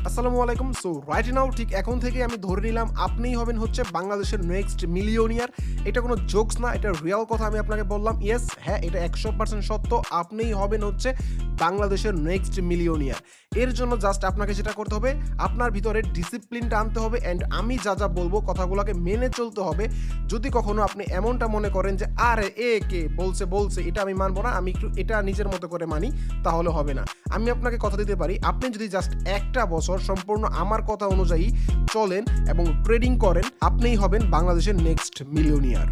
আসসালামু আলাইকুম। So right now ঠিক এখন থেকে আমি ধরে নিলাম আপনিই হবেন হচ্ছে বাংলাদেশের নেক্সট মিলিয়নিয়ার। এটা কোনো জোকস না, এটা রিয়াল কথা আমি আপনাকে বললাম। ইয়েস, হ্যাঁ, এটা 100% সত্য। আপনিই হবেন হচ্ছে বাংলাদেশের নেক্সট মিলিয়নিয়ার। এর জন্য জাস্ট আপনাকে যেটা করতে হবে, আপনার ভিতরে ডিসিপ্লিনটা আনতে হবে অ্যান্ড আমি যা যা বলবো কথাগুলোকে মেনে চলতে হবে। যদি কখনো আপনি এমনটা মনে করেন যে আরে এ কে বলছে এটা আমি মানবো না, আমি একটু এটা নিজের মতো করে মানি, তাহলে হবে না। আমি আপনাকে কথা দিতে পারি, আপনি যদি জাস্ট একটা বছর সম্পূর্ণ আমার কথা অনুযায়ী চলেন এবং ট্রেডিং করেন, আপনিই হবেন বাংলাদেশের next millionaire.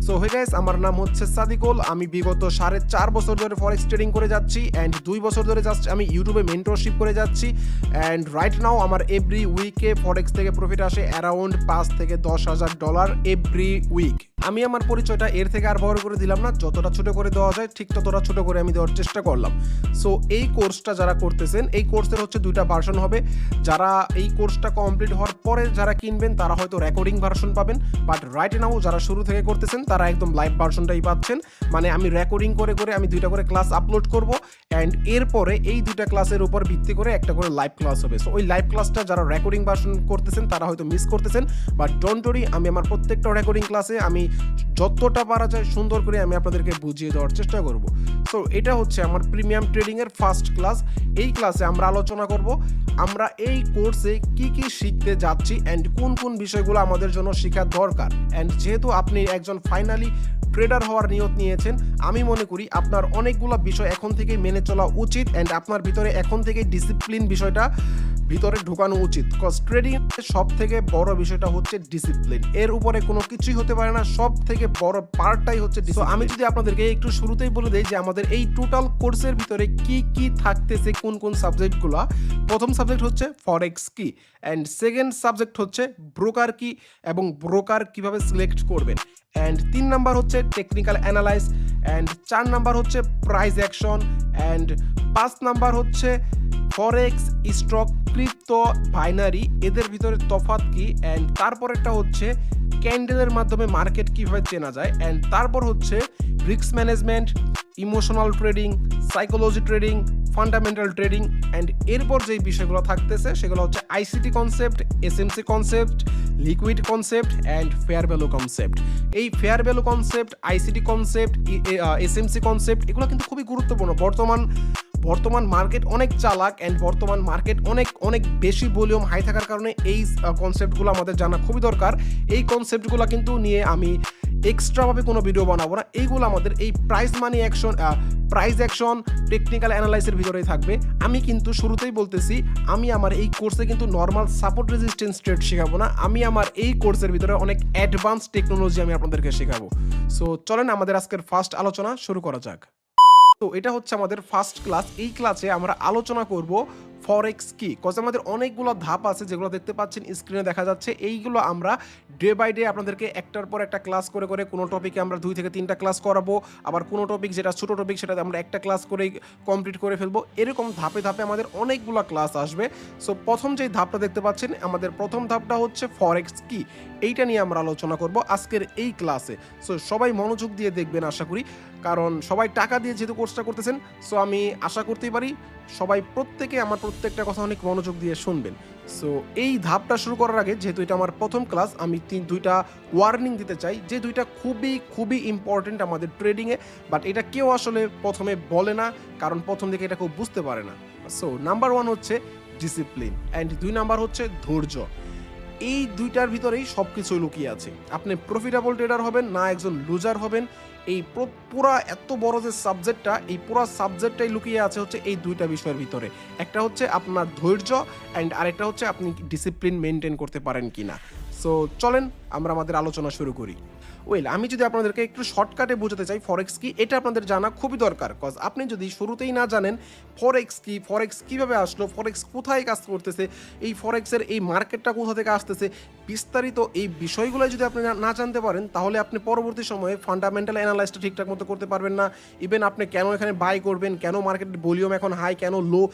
So hey guys, আমার নাম হচ্ছে সাদিকুল। আমি বিগত 4.5 বছর ধরে ফরেক্স ট্রেডিং করে যাচ্ছি অ্যান্ড 2 বছর ধরে জাস্ট আমি ইউটিউবে মেন্টরশিপ করে যাচ্ছি অ্যান্ড রাইট নাও আমার এভরি উইকে ফরেক্স থেকে প্রফিট আসে অ্যারাউন্ড $5,000 এভরি উইক। আমি আমার পরিচয়টা এর থেকে আর বড় করে দিলাম না, যতটা ছোট করে দেওয়া যায় ঠিক ততটা ছোট করে আমি দেওয়ার চেষ্টা করলাম। সো এই কোর্সটা যারা করতেছেন, এই কোর্সের হচ্ছে 2টা ভার্সন হবে। যারা এই কোর্সটা কমপ্লিট হওয়ার পরে যারা কিনবেন তারা হয়তো রেকর্ডিং ভার্সন পাবেন, বাট রাইট নাও যারা শুরু থেকে করতেছেন তারা একদম লাইভ ভার্সনটাই পাচ্ছেন। মানে আমি রেকর্ডিং করে করে আমি 2টা করে ক্লাস আপলোড করব অ্যান্ড এরপরে এই 2টা ক্লাসের উপর ভিত্তি করে একটা করে লাইভ ক্লাস হবে। সো ওই লাইভ ক্লাসটা যারা রেকর্ডিং ভার্সন করতেছেন তারা হয়তো মিস করতেছেন, বাট ডোন্ট ওয়ারি, আমি আমার প্রত্যেকটা রেকর্ডিং ক্লাসে আমি যতটা পারা যায় সুন্দর করে আমি আপনাদেরকে বুঝিয়ে দেওয়ার চেষ্টা করব। সো এটা হচ্ছে আমার প্রিমিয়াম ট্রেডিংয়ের ফার্স্ট ক্লাস। এই ক্লাসে আমরা আলোচনা করব আমরা এই কোর্সে কি কি শিখতে যাচ্ছি অ্যান্ড কোন কোন বিষয়গুলো আমাদের জন্য শেখা দরকার। অ্যান্ড যেহেতু আপনি একজন ফাইনালি ট্রেডার হওয়ার নিয়ত নিয়েছেন, আমি মনে করি আপনার অনেকগুলো বিষয় এখন থেকেই মেনে চলা উচিত অ্যান্ড আপনার ভিতরে এখন থেকে ডিসিপ্লিন বিষয়টা ভিতরে ঢুকানো উচিত। কজ ট্রেডিং সব থেকে বড় বিষয়টা হচ্ছে ডিসিপ্লিন, এর উপরে কোনো কিছুই হতে পারে না, সব থেকে বড় পার্টটাই হচ্ছে ডিসিপ্লিন। আমি যদি আপনাদেরকে একটু শুরুতেই বলে দেই যে আমাদের এই টোটাল কোর্সের ভিতরে কি কি থাকতেছে, কোন কোন সাবজেক্টগুলো। প্রথম সাবজেক্ট হচ্ছে ফরেক্স কি অ্যান্ড সেকেন্ড সাবজেক্ট হচ্ছে ব্রোকার কি এবং ব্রোকার কিভাবে সিলেক্ট করবেন অ্যান্ড 3 নাম্বার হচ্ছে টেকনিক্যাল অ্যানালাইজ অ্যান্ড 4 নাম্বার হচ্ছে প্রাইস অ্যাকশন অ্যান্ড 5 নাম্বার হচ্ছে ফরেক্স, স্টক, ক্রিপ্টো, বাইনারি, এদের ভিতরে তফাৎ কি অ্যান্ড তারপরেরটা হচ্ছে ক্যান্ডেলের মাধ্যমে মার্কেট কিভাবে চেনা যায় অ্যান্ড তারপর হচ্ছে risk management, emotional trading, psychology trading, fundamental trading and এরপর যেই বিষয়গুলো থাকতেছে সেগুলো হচ্ছে ICT concept, SMC concept, liquid concept and fair value concept. এই fair value concept, ICT concept, SMC concept এগুলো কিন্তু খুবই গুরুত্বপূর্ণ। বর্তমান মার্কেট অনেক চালাক অ্যান্ড বর্তমান মার্কেট অনেক বেশি ভলিউম হাই থাকার কারণে এই কনসেপ্টগুলো আমাদের জানা খুবই দরকার। এই কনসেপ্টগুলো কিন্তু নিয়ে আমি এক্সট্রাভাবে কোনো ভিডিও বানাবো না, এইগুলো আমাদের এই প্রাইস অ্যাকশন টেকনিক্যাল অ্যানালাইসের ভিতরেই থাকবে। আমি কিন্তু শুরুতেই বলতেছি, আমি আমার এই কোর্সে কিন্তু নর্মাল সাপোর্ট রেজিস্ট্যান্স ট্রেড শেখাবো না, আমি আমার এই কোর্সের ভিতরে অনেক অ্যাডভান্স টেকনোলজি আমি আপনাদেরকে শেখাবো। সো চলেন আমাদের আজকের ফার্স্ট আলোচনা শুরু করা যাক। তো এটা হচ্ছে আমাদের ফার্স্ট ক্লাস। এই ক্লাসে আমরা আলোচনা করব ফরেক্স কি। কজ আমাদের অনেকগুলো ধাপ আছে যেগুলো দেখতে পাচ্ছেন স্ক্রিনে দেখা যাচ্ছে। এইগুলো আমরা ডে বাই ডে আপনাদেরকে একটার পর একটা ক্লাস করে করে কোনো টপিকে আমরা 2 থেকে 3টা ক্লাস করাবো, আবার কোনো টপিক যেটা ছোটো টপিক সেটাতে আমরা একটা ক্লাস করেই কমপ্লিট করে ফেলবো। এরকম ধাপে ধাপে আমাদের অনেকগুলো ক্লাস আসবে। সো প্রথম যেই ধাপটা দেখতে পাচ্ছেন, আমাদের প্রথম ধাপটা হচ্ছে ফরেক্স কি, এইটা নিয়ে আমরা আলোচনা করব আজকের এই ক্লাসে। সো সবাই মনোযোগ দিয়ে দেখবেন আশা করি, কারণ সবাই টাকা দিয়ে যেহেতু কোর্সটা করতেছেন, সো আমি আশা করতেই পারি সবাই প্রত্যেকে আমার প্রত্যেকটা কথা অনেক মনোযোগ দিয়ে শুনবেন। সো এই ধাপটা শুরু করার আগে, যেহেতু এটা আমার প্রথম ক্লাস, আমি 2টা ওয়ার্নিং দিতে চাই, যে 2টা খুবই ইম্পর্টেন্ট আমাদের ট্রেডিংয়ে, বাট এটা কেউ আসলে প্রথমে বলে না, কারণ প্রথম দিকে এটা কেউ বুঝতে পারে না। সো নাম্বার 1 হচ্ছে ডিসিপ্লিন অ্যান্ড 2 নাম্বার হচ্ছে ধৈর্য। এই 2টার ভিতরেই সব কিছু লুকিয়ে আছে। আপনি প্রফিটেবল ট্রেডার হবেন না একজন লুজার হবেন, এই পুরা এত বড় যে সাবজেক্টটা, এই পুরা সাবজেক্টটাই লুকিয়ে আছে হচ্ছে এই 2টা বিষয়ের ভিতরে। একটা হচ্ছে আপনার ধৈর্য অ্যান্ড আরেকটা হচ্ছে আপনি ডিসিপ্লিন মেনটেন করতে পারেন কিনা। সো চলেন আমরা আমাদের আলোচনা শুরু করি। আমি যদি আপনাদেরকে একটু শর্টকাটে বোঝাতে চাই ফরেক্স কি, এটা আপনাদের জানা খুবই দরকার। কজ আপনি যদি শুরুতেই না জানেন ফরেক্স কি, ফরেক্স কীভাবে আসলো, ফরেক্স কোথায় কাজ করতেছে, এই ফরেক্সের এই মার্কেটটা কোথা থেকে আসতেছে, বিস্তারিত এই বিষয়গুলো যদি আপনি না জানতে পারেন, তাহলে আপনি পরবর্তী সময়ে ফান্ডামেন্টাল অ্যানালাইসটা ঠিকঠাক মতো করতে পারবেন না। ইভেন আপনি কেন এখানে বাই করবেন, কেন মার্কেটের ভলিউম এখন হাই, কেন লো,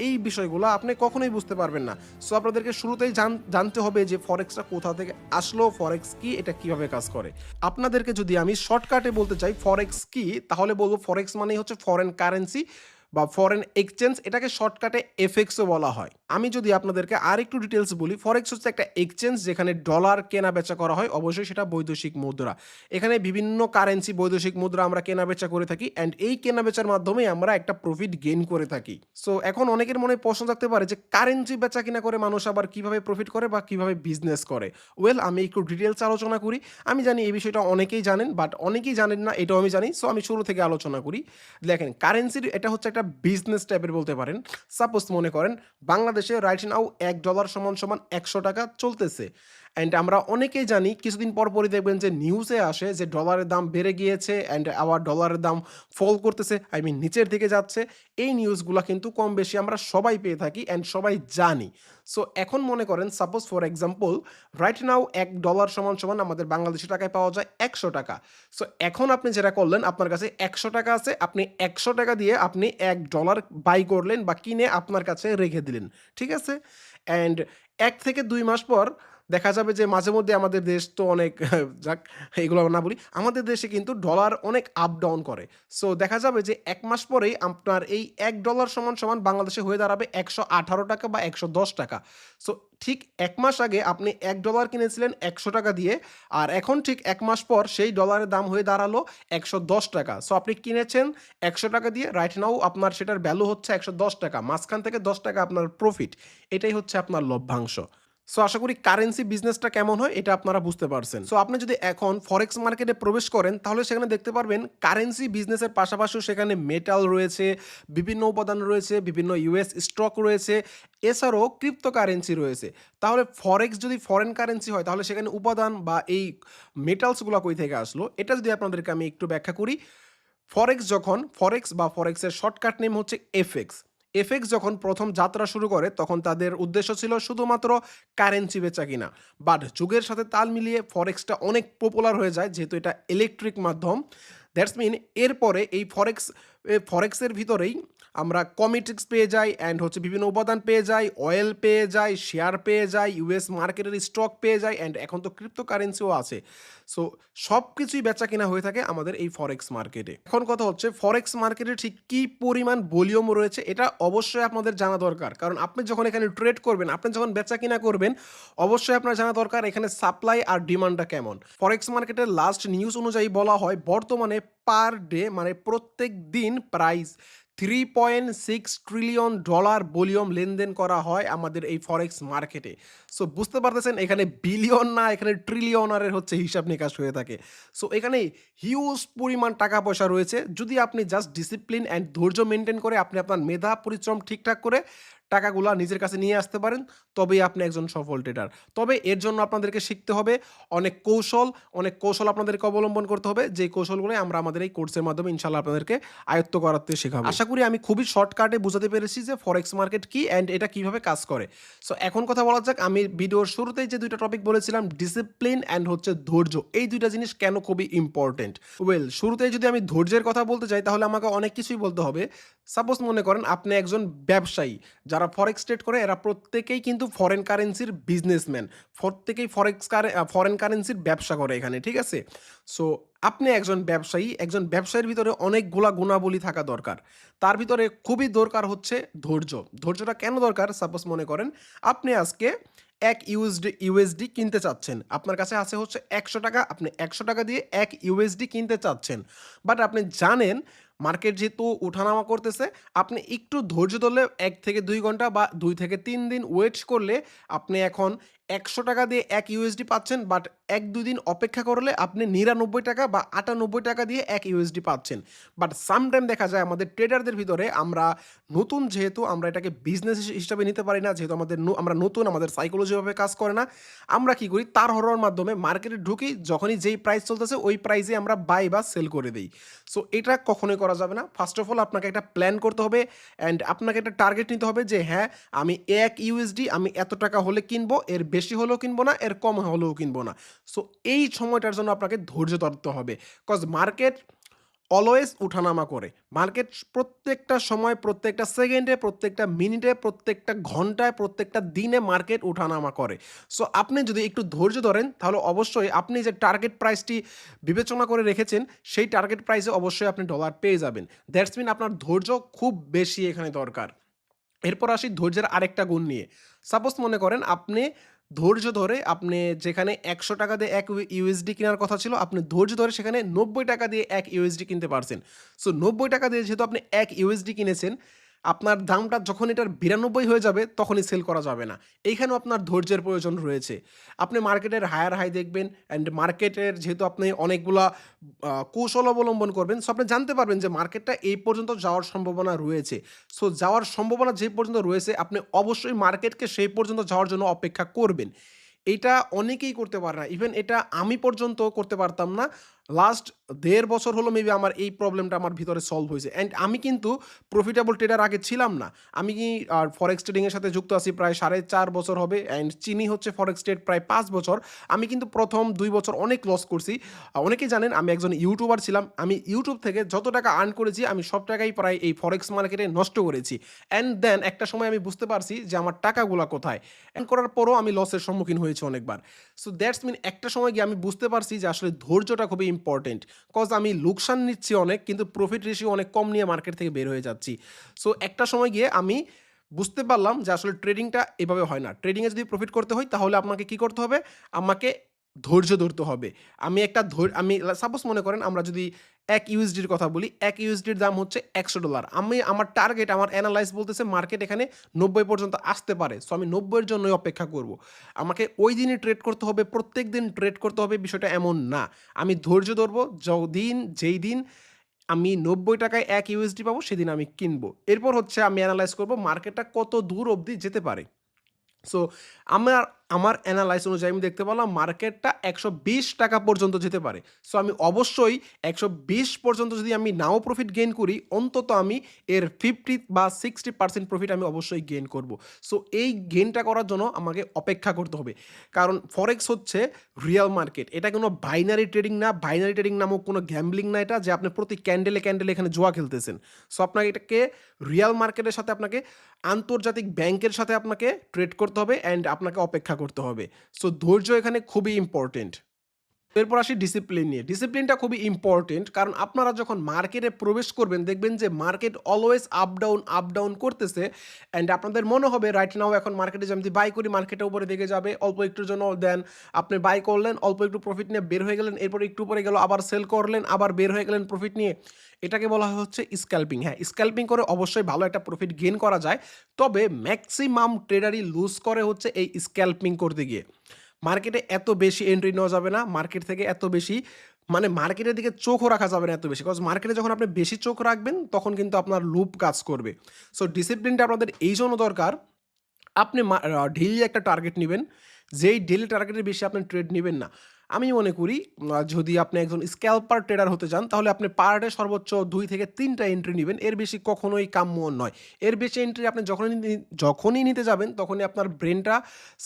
এই বিষয়গুলো আপনি কখনোই বুঝতে পারবেন না। সো আপনাদেরকে শুরুতেই জানতে হবে যে ফরেক্সটা কোথা থেকে আসলো, ফরেক্স কি, এটা কিভাবে কাজ করে। আপনাদেরকে যদি আমি শর্টকাটে বলতে চাই ফরেক্স কি, তাহলে বলবো ফরেক্স মানেই হচ্ছে ফরেন কারেন্সি বা ফরেন এক্সচেঞ্জ, এটাকে শর্টকাটে এফএক্সও বলা হয়। আমি যদি আপনাদেরকে আর একটু ডিটেলস বলি, ফরেক্স হচ্ছে একটা এক্সচেঞ্জ যেখানে ডলার কেনা বেচা করা হয়, অবশ্যই সেটা বৈদেশিক মুদ্রা। এখানে বিভিন্ন কারেন্সি বৈদেশিক মুদ্রা আমরা কেনা বেচা করে থাকি অ্যান্ড এই কেনা বেচার মাধ্যমে আমরা একটা প্রফিট গেইন করে থাকি। সো এখন অনেকের মনে প্রশ্ন থাকতে পারে যে কারেন্সি বেচা কিনা করে মানুষ আবার কিভাবে প্রফিট করে বা কিভাবে বিজনেস করে। ওয়েল, আমি একটু ডিটেলস আলোচনা করি। আমি জানি এই বিষয়টা অনেকেই জানেন, বাট অনেকেই জানেন না, এটাও আমি জানি। সো আমি শুরু থেকে আলোচনা করি। দেখেন, কারেন্সির এটা হচ্ছে একটা বিজনেস টাইপের বলতে পারেন। সাপোজ মনে করেন বাংলাদেশে রাইট নাও $1 সমান সমান 100 টাকা চলতেছে। অ্যান্ড আমরা অনেকেই জানি, কিছুদিন পর পরই দেখবেন যে নিউজে আসে যে ডলারের দাম বেড়ে গিয়েছে অ্যান্ড আবার ডলারের দাম ফল করতেছে, আই মিন নিচের দিকে যাচ্ছে। এই নিউজগুলো কিন্তু কম বেশি আমরা সবাই পেয়ে থাকি অ্যান্ড সবাই জানি। সো এখন মনে করেন suppose for example right now $1 সমান সমান আমাদের বাংলাদেশি টাকায় পাওয়া যায় 100 টাকা। সো এখন আপনি যেটা করলেন, আপনার কাছে 100 টাকা আছে, আপনি 100 টাকা দিয়ে আপনি $1 বাই করলেন বা কিনে আপনার কাছে রেখে দিলেন, ঠিক আছে? অ্যান্ড 1 থেকে 2 মাস পর দেখা যাবে যে মাঝে মধ্যে আমাদের দেশ তো অনেক যাক, এগুলো না বলি, আমাদের দেশে কিন্তু ডলার অনেক আপ ডাউন করে। সো দেখা যাবে যে 1 মাস পরেই আপনার এই $1 সমান সমান বাংলাদেশে হয়ে দাঁড়াবে 118 টাকা বা 110 টাকা। সো ঠিক 1 মাস আগে আপনি $1 কিনেছিলেন 100 টাকা দিয়ে, আর এখন ঠিক 1 মাস পর সেই ডলারের দাম হয়ে দাঁড়ালো 110 টাকা। সো আপনি কিনেছেন 100 টাকা দিয়ে, রাইট নাও আপনার সেটার ভ্যালু হচ্ছে 110 টাকা। মাঝখান থেকে 10 টাকা আপনার প্রফিট। এটাই হচ্ছে আপনার লভ্যাংশ। সো আশা করি কারেন্সি বিজনেসটা কেমন হয় এটা আপনারা বুঝতে পারছেন। সো আপনি যদি এখন ফরেক্স মার্কেটে প্রবেশ করেন তাহলে সেখানে দেখতে পারবেন কারেন্সি বিজনেসের পাশাপাশিও সেখানে মেটাল রয়েছে, বিভিন্ন উপাদান রয়েছে, বিভিন্ন ইউএস স্টক রয়েছে, এছাড়াও ক্রিপ্টোকারেন্সি রয়েছে। তাহলে ফরেক্স যদি ফরেন কারেন্সি হয় তাহলে সেখানে উপাদান বা এই মেটালসগুলো কই থেকে আসলো, এটা যদি আপনাদেরকে আমি একটু ব্যাখ্যা করি। ফরেক্স বা ফরেক্সের শর্টকাট নেম হচ্ছে এফএক্স। এফএক্স যখন প্রথম যাত্রা শুরু করে তখন তাদের উদ্দেশ্য ছিল শুধুমাত্র কারেন্সি বেচা কিনা। বাট যুগের সাথে তাল মিলিয়ে ফরেক্সটা অনেক পপুলার হয়ে যায়, যেহেতু এটা ইলেকট্রিক মাধ্যম। দ্যাটস মিন এরপরে এই ফরেক্সের ভিতরেই আমরা কমিটিক্স পেয়ে যাই অ্যান্ড হচ্ছে বিভিন্ন উপাদান পেয়ে যাই, অয়েল পেয়ে যাই, শেয়ার পেয়ে যাই, ইউএস মার্কেটের স্টক পেয়ে যাই অ্যান্ড এখন তো ক্রিপ্টোকারেন্সিও আছে। সো সব কিছুই বেচা কিনা হয়ে থাকে আমাদের এই ফরেক্স মার্কেটে। এখন কথা হচ্ছে ফরেক্স মার্কেটে ঠিক কী পরিমাণ ভলিউম রয়েছে এটা অবশ্যই আপনাদের জানা দরকার, কারণ আপনি যখন এখানে ট্রেড করবেন, আপনি যখন বেচা কিনা করবেন, অবশ্যই আপনার জানা দরকার এখানে সাপ্লাই আর ডিমান্ডটা কেমন। ফরেক্স মার্কেটের লাস্ট নিউজ অনুযায়ী বলা হয় বর্তমানে পার ডে মানে প্রত্যেক দিন প্রাইস $3.6 ট্রিলিয়ন ভলিউম লেনদেন করা হয় আমাদের এই ফরেক্স মার্কেটে। সো বুঝতে পারতেছেন এখানে বিলিয়ন না, এখানে ট্রিলিয়নারের হচ্ছে হিসাব নিকাশ হয়ে থাকে। সো এখানে হিউজ পরিমাণ টাকা পয়সা রয়েছে। যদি আপনি জাস্ট ডিসিপ্লিন অ্যান্ড ধৈর্য মেনটেন করে আপনি আপনার মেধা পরিশ্রম ঠিকঠাক করে টাকাগুলা নিজের কাছে নিয়ে আসতে পারেন, তবেই আপনি একজন সফল ট্রেডার। তবে এর জন্য আপনাদেরকে শিখতে হবে অনেক কৌশল আপনাদেরকে অবলম্বন করতে হবে, যে কৌশলগুলো আমরা আমাদের এই কোর্সের মাধ্যমে ইনশাআল্লাহ আপনাদেরকে আয়ত্ত করাতে শেখাবো। আশা করি আমি খুবই শর্টকাটে বুঝাতে পেরেছি যে ফরেক্স মার্কেট কি অ্যান্ড এটা কিভাবে কাজ করে। সো এখন কথা বলা যাক, আমি ভিডিওর শুরুতেই যে দুইটা টপিক বলেছিলাম, ডিসিপ্লিন অ্যান্ড হচ্ছে ধৈর্য, এই দুইটা জিনিস কেন খুবই ইম্পর্টেন্ট। ওয়েল, শুরুতেই যদি আমি ধৈর্যের কথা বলতে চাই তাহলে আমাকে অনেক কিছুই বলতে হবে। সাপোজ মনে করেন আপনি একজন ব্যবসায়ী, যারা ফরেক্স ট্রেড করে এরা প্রত্যেকেই কিন্তু ফরেন কারেন্সির বিজনেসম্যান, প্রত্যেকেই ফরেন কারেন্সির ব্যবসা করে এখানে, ঠিক আছে? সো আপনি একজন ব্যবসায়ীর ভিতরে অনেকগুলা গুণাবলী থাকা দরকার। তার ভিতরে খুবই দরকার হচ্ছে ধৈর্য। ধৈর্যটা কেন দরকার? সাপোজ মনে করেন আপনি আজকে 1 ইউএসডি কিনতে চাচ্ছেন, আপনার কাছে আছে হচ্ছে 100 টাকা, আপনি 100 টাকা দিয়ে 1 ইউএসডি কিনতে চাচ্ছেন। বাট আপনি জানেন মার্কেট যেহেতু ওঠানামা করতেছে, আপনি একটু ধৈর্য ধরলে 1 থেকে 2 ঘন্টা বা 2 থেকে 3 দিন ওয়েট করলে আপনি এখন 100 টাকা দিয়ে 1 ইউএসডি পাচ্ছেন। বাট 1-2 দিন অপেক্ষা করলে আপনি 99 টাকা বা 98 টাকা দিয়ে 1 ইউএসডি পাচ্ছেন। বাট সামটাইম দেখা যায় আমাদের ট্রেডারদের ভিতরে, আমরা নতুন যেহেতু, আমরা এটাকে বিজনেস হিসাবে নিতে পারি না, যেহেতু আমরা নতুন, আমাদের সাইকোলজিভাবে কাজ করে না। আমরা কি করি, তার হওয়ার মাধ্যমে মার্কেটে ঢুকি, যখনই যেই প্রাইস চলতেছে ওই প্রাইসে আমরা বাই বা সেল করে দিই। সো এটা কখনোই করা যাবে না। ফার্স্ট অফ অল আপনাকে একটা প্ল্যান করতে হবে অ্যান্ড আপনাকে একটা টার্গেট নিতে হবে যে হ্যাঁ, আমি 1 ইউএসডি আমি এত টাকা হলে কিনবো, এর বেশি হলেও কিনবো না, এর কম হলেও কিনবো না। সো এই সময়টার জন্য আপনাকে ধৈর্য ধরতে হবে, কজ মার্কেট অলওয়েজ উঠানামা করে। মার্কেট প্রত্যেকটা সময়, প্রত্যেকটা সেকেন্ডে, প্রত্যেকটা মিনিটে, প্রত্যেকটা ঘন্টায়, প্রত্যেকটা দিনে মার্কেট উঠানামা করে। সো আপনি যদি একটু ধৈর্য ধরেন তাহলে অবশ্যই আপনি যে টার্গেট প্রাইসটি বিবেচনা করে রেখেছেন সেই টার্গেট প্রাইসে অবশ্যই আপনি ডলার পেয়ে যাবেন। দ্যাটস মিন আপনার ধৈর্য খুব বেশি এখানে দরকার। এরপর আসি ধৈর্যের আরেকটা গুণ নিয়ে। সাপোজ মনে করেন আপনি ধৈর্য ধরে আপনি যেখানে ৳১০০ দিয়ে ১ ইউএসডি কেনার কথা ছিল, আপনি ধৈর্য ধরে সেখানে ৳৯০ দিয়ে ১ ইউএসডি কিনতে পারছেন। সো ৳৯০ দিয়ে যেহেতু আপনি ১ ইউএসডি কিনেছেন, আপনার দামটা যখন এটার ৯২ হয়ে যাবে তখনই সেল করা যাবে না। এইখানেও আপনার ধৈর্যের প্রয়োজন রয়েছে। আপনি মার্কেটের হায়ার হাই দেখবেন অ্যান্ড মার্কেটের যেহেতু আপনি অনেকগুলা কৌশল অবলম্বন করবেন, সো আপনি জানতে পারবেন যে মার্কেটটা এই পর্যন্ত যাওয়ার সম্ভাবনা রয়েছে। সো যাওয়ার সম্ভাবনা যে পর্যন্ত রয়েছে আপনি অবশ্যই মার্কেটকে সেই পর্যন্ত যাওয়ার জন্য অপেক্ষা করবেন। এইটা অনেকেই করতে পারে না। ইভেন এটা আমি পর্যন্ত করতে পারতাম না। লাস্ট ১.৫ বছর হলো মেবি আমার এই প্রবলেমটা আমার ভিতরে সলভ হয়েছে। অ্যান্ড আমি কিন্তু প্রফিটেবল ট্রেডার আগে ছিলাম না। আমি ফরেক্স ট্রেডিং এর সাথে যুক্ত আছি প্রায় ৪.৫ বছর হবে অ্যান্ড চিনি হচ্ছে ফরেক্স ট্রেড প্রায় ৫ বছর। আমি কিন্তু প্রথম ২ বছর অনেক লস করছি। অনেকেই জানেন আমি একজন ইউটিউবার ছিলাম। আমি ইউটিউব থেকে যত টাকা আর্ন করেছি আমি সব টাকাই প্রায় এই ফরেক্স মার্কেটে নষ্ট করেছি। অ্যান্ড দেন একটা সময় আমি বুঝতে পারছি যে আমার টাকাগুলা কোথায়। এন্ড করার পরও আমি লসের সম্মুখীন হয়েছি অনেকবার। সো দ্যাটস মিন একটা সময় গিয়ে আমি বুঝতে পারছি যে আসলে ধৈর্যটা খুবই ইম্পর্টেন্ট। কজ আমি লোকসান নিচ্ছি অনেক কিন্তু প্রফিট রেশিও অনেক কম নিয়ে মার্কেট থেকে বের হয়ে যাচ্ছি। সো একটা সময় গিয়ে আমি বুঝতে পারলাম যে আসলে ট্রেডিংটা এভাবে হয় না। ট্রেডিংয়ে যদি প্রফিট করতে হয় তাহলে আমাকে কি করতে হবে? আমাকে ধৈর্য ধরতে হবে। আমি সাপোজ মনে করেন আমরা যদি ১ ইউএসডির কথা বলি, ১ ইউএসডির দাম হচ্ছে $১০০। আমার টার্গেট আমার এনালাইজ বলতেছে মার্কেট এখানে ৯০ পর্যন্ত আসতে পারে। সো আমি ৯০ এর জন্যই অপেক্ষা করব। আমাকে ওই দিনই ট্রেড করতে হবে, প্রত্যেকদিন ট্রেড করতে হবে বিষয়টা এমন না। আমি ধৈর্য ধরব যেই দিন আমি ৳৯০ য় ১ ইউএসডি পাবো সেদিন আমি কিনবো। এরপর হচ্ছে আমি এনালাইজ করব মার্কেটটা কত দূর অবধি যেতে পারে। সো আমার আমার এনালাইজ অনুযায়ী আমি দেখতে পেলাম মার্কেটটা ৳১২০ পর্যন্ত যেতে পারে। সো আমি অবশ্যই ১২০ পর্যন্ত যদি আমি নাও প্রফিট গেইন করি, অন্তত আমি এর ৫০ বা ৬০% প্রফিট আমি অবশ্যই গেইন করব। সো এই গেইনটা করার জন্য আমাকে অপেক্ষা করতে হবে। কারণ ফরেক্স হচ্ছে রিয়াল মার্কেট। এটা কোনো বাইনারি ট্রেডিং না। বাইনারি ট্রেডিং নামক কোনো গ্যাম্বলিং না এটা যে আপনি প্রতি ক্যান্ডেলে এখানে জুয়া খেলতেছেন। সো আপনাকে এটাকে রিয়াল মার্কেটের সাথে আপনাকে আন্তর্জাতিক ব্যাংকের সাথে আপনাকে ট্রেড করতে হবে অ্যান্ড আপনাকে অপেক্ষা করতে হবে। সো ধৈর্য এখানে খুবই ইম্পোর্টেন্ট। এরপর আসি ডিসিপ্লিন নিয়ে। ডিসিপ্লিনটা খুবই ইম্পোর্টেন্ট কারণ আপনারা যখন মার্কেটে প্রবেশ করবেন দেখবেন যে মার্কেট অলওয়েজ আপ ডাউন করতেছে অ্যান্ড আপনাদের মনে হবে রাইট নাও এখন মার্কেটে যদি বাই করি মার্কেটের উপরে দিকে যাবে অল্প একটুর জন্য দেন আপনি বাই করলেন অল্প একটু প্রফিট নিয়ে বের হয়ে গেলেন এরপর একটু পরে গেল আবার সেল করলেন আবার বের হয়ে গেলেন প্রফিট নিয়ে। এটাকে বলা হয় হচ্ছে স্ক্যাল্পিং। হ্যাঁ, স্ক্যাল্পিং করে অবশ্যই ভালো একটা প্রফিট গেইন করা যায়। তবে ম্যাক্সিমাম ট্রেডারই লুজ করে হচ্ছে এই স্ক্যাল্পিং করতে গিয়ে। মার্কেটে এত বেশি এন্ট্রি নেওয়া যাবে না। মার্কেট থেকে এত বেশি মানে মার্কেটের দিকে চোখও রাখা যাবে না এত বেশি। কজ মার্কেটে যখন আপনি বেশি চোখ রাখবেন তখন কিন্তু আপনার লুপ কাজ করবে। সো ডিসিপ্লিনটা আপনাদের এইজন্য দরকার আপনি ডেইলি একটা টার্গেট নিবেন। যেই ডেইলি টার্গেটের বেশি আপনি ট্রেড নিবেন না। আমি মনে করি যদি আপনি একজন স্ক্যাল্পার ট্রেডার হতে চান তাহলে আপনি পার ডে সর্বোচ্চ ২ থেকে ৩ টা এন্ট্রি নিবেন। এর বেশি কখনোই কাম্য নয়। এর বেশি এন্ট্রি আপনি যখনই নিতে যাবেন তখনই আপনার ব্রেইনটা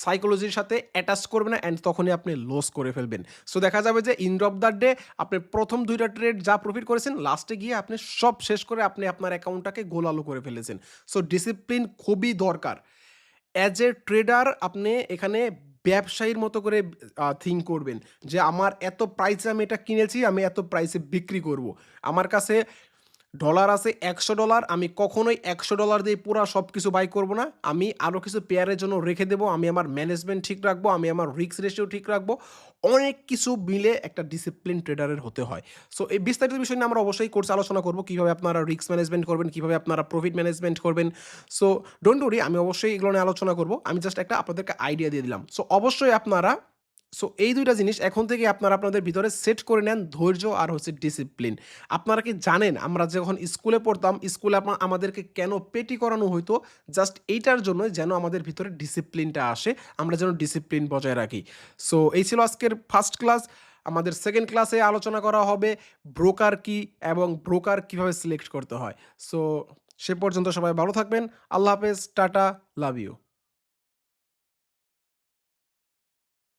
সাইকোলজির সাথে অ্যাটাচ করবে না অ্যান্ড তখনই আপনি লস করে ফেলবেন। সো দেখা যাবে যে এন্ড অফ দ্য ডে আপনি প্রথম ২ টা ট্রেড যা প্রফিট করেছেন লাস্টে গিয়ে আপনি সব শেষ করে আপনি আপনার অ্যাকাউন্টটাকে গোল-আলু করে ফেলেছেন। সো ডিসিপ্লিন খুবই দরকার। অ্যাজ এ ট্রেডার আপনি এখানে ব্যবসায়ীর মতো করে থিঙ্ক করবেন যে আমার এত প্রাইসে আমি এটা কিনেছি আমি এত প্রাইসে বিক্রি করব। আমার কাছে ডলার আছে $১০০ আমি কখনোই $১০০ দিয়ে পুরা সব কিছু বাই করব না। আমি আরও কিছু পেয়ারের জন্য রেখে দেবো। আমি আমার ম্যানেজমেন্ট ঠিক রাখবো। আমি আমার রিস্ক রেশিও ঠিক রাখবো। অনেক কিছু মিলে একটা ডিসিপ্লিন ট্রেডারের হতে হয়। সো এই বিস্তারিত বিষয় নিয়ে আমরা অবশ্যই কোর্সে আলোচনা করব। কীভাবে আপনারা রিস্ক ম্যানেজমেন্ট করবেন, কীভাবে আপনারা প্রফিট ম্যানেজমেন্ট করবেন। সো ডোন্ট ওয়ারি আমি অবশ্যই এগুলো নিয়ে আলোচনা করব। আমি জাস্ট একটা আপনাদেরকে আইডিয়া দিয়ে দিলাম। সো অবশ্যই আপনারা এই ২ টা জিনিস এখন থেকে আপনারা আপনাদের ভিতরে সেট করে নেন ধৈর্য আর হচ্ছে ডিসিপ্লিন। আপনারা কি জানেন আমরা যখন স্কুলে পড়তাম স্কুলে আমাদেরকে কেন পেটি করানো হইতো? জাস্ট এইটার জন্য যেন আমাদের ভিতরে ডিসিপ্লিনটা আসে। আমরা যেন ডিসিপ্লিন বজায় রাখি। সো এই ছিল আজকের ফার্স্ট ক্লাস। আমাদের সেকেন্ড ক্লাসে আলোচনা করা হবে ব্রোকার কি এবং ব্রোকার কিভাবে সিলেক্ট করতে হয়। সো সে পর্যন্ত সবাই ভালো থাকবেন। আল্লাহ হাফেজ, টাটা, লাভ ইউ।